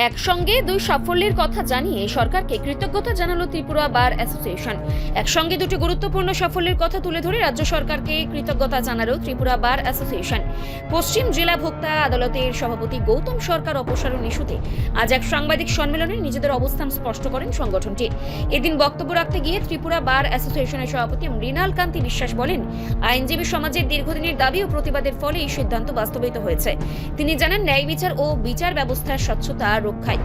একসঙ্গে দুই সাফল্যের কথা জানিয়ে সরকারকে কৃতজ্ঞতা জানালো ত্রিপুরা বার অ্যাসোসিয়েশন। একসঙ্গে দুটি গুরুত্বপূর্ণ সাফল্যের কথা তুলে ধরে রাজ্য সরকারকে কৃতজ্ঞতা জানালো ত্রিপুরা বার অ্যাসোসিয়েশন। পশ্চিম জেলা ভোক্তা আদালতের সভাপতি গৌতম সরকার অপসারণ ইস্যুতে আজ এক সাংবাদিক সম্মেলনে নিজেদের অবস্থান স্পষ্ট করেন সংগঠনটি। এদিন বক্তব্য রাখতে গিয়ে ত্রিপুরা বার অ্যাসোসিয়েশনের সভাপতি মৃণাল কান্তি বিশ্বাস বলেন, আইনজীবী সমাজের দীর্ঘদিনের দাবি ও প্রতিবাদের ফলে এই সিদ্ধান্ত বাস্তবায়িত হয়েছে। তিনি জানান, ন্যায় বিচার ও বিচার ব্যবস্থার স্বচ্ছতা রক্ষায়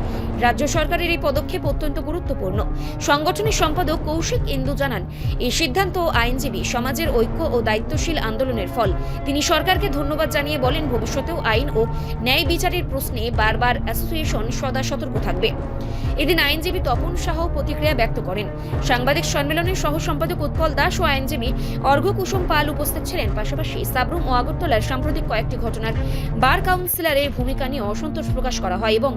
রাজ্য সরকারের এই পদক্ষেপ অত্যন্ত গুরুত্বপূর্ণ। সংগঠনের সম্পাদক কৌশিক ইন্দু জানান, এই সিদ্ধান্ত আইনজীবী সমাজের ঐক্য ও দায়িত্বশীল আন্দোলনের ফল। তিনি সরকারকে ধন্যবাদ জানিয়ে বলেন, ভবিষ্যতেও আইন ও ন্যায় বিচারের প্রশ্নে বারবার অ্যাসোসিয়েশন সদা সতর্ক থাকবে। এদিন আইনজীবী তপন সাহ প্রতিক্রিয়া ব্যক্ত করেন। সাংবাদিক সম্মেলনের সহ সম্পাদক উৎপল দাস ও আইনজীবী অর্ঘ্য কুসুম পাল উপস্থিত ছিলেন। পাশাপাশি সাবরুম ও আগরতলার সাম্প্রতিক কয়েকটি ঘটনার বার কাউন্সিলরের ভূমিকা নিয়ে অসন্তোষ প্রকাশ করা হয় এবং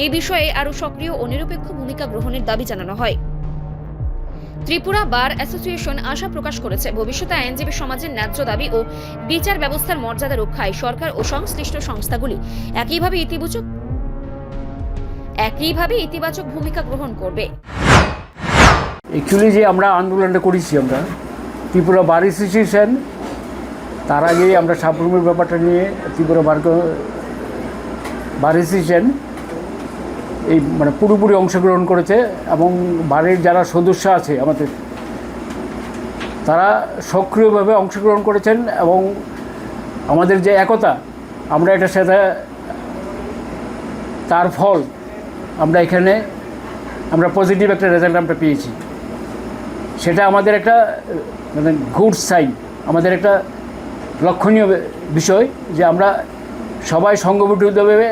এই বিষয়ে আরও সক্রিয় ও নিরপেক্ষ ভূমিকা গ্রহণের দাবি জানানো হয়। ত্রিপুরা বার অ্যাসোসিয়েশন আশা প্রকাশ করেছে, ভবিষ্যতে আইনজীবী সমাজের ন্যায্য দাবি ও বিচার ব্যবস্থার মর্যাদা রক্ষায় সরকার ও সংশ্লিষ্ট সংস্থাগুলি একইভাবে ইতিবাচক ভূমিকা গ্রহণ করবে। অ্যাকচুয়ালি যে আমরা আন্দোলনটা করেছি, আমরা ত্রিপুরা বার অ্যাসোসিয়েশন, তার আগে আমরা সাবরুমের ব্যাপারটা নিয়ে ত্রিপুরা বার অ্যাসোসিয়েশন এই পুরোপুরি অংশগ্রহণ করেছে এবং বারের যারা সদস্য আছে আমাদের, তারা সক্রিয়ভাবে অংশগ্রহণ করেছেন এবং আমাদের যে একতা, আমরা এটার সাথে তার ফল আমরা পজিটিভ একটা রেজাল্ট আমরা পেয়েছি। সেটা আমাদের একটা গুড সাইন, আমাদের একটা লক্ষণীয় বিষয় যে আমরা সবাই সংগঠিতভাবে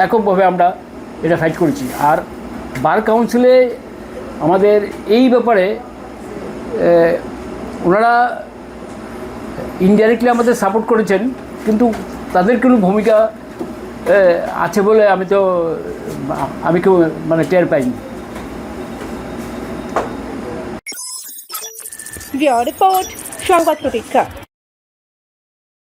এককভাবে আমরা এটা ফাইট করেছি। আর বার কাউন্সিলে আমাদের এই ব্যাপারে ওনারা ইনডাইরেক্টলি আমাদের সাপোর্ট করেছেন, কিন্তু তাদের কোনো ভূমিকা আছে বলে আমি কেউ টের পাইনি। রিপোর্ট সংবাদ প্রতীক্ষা।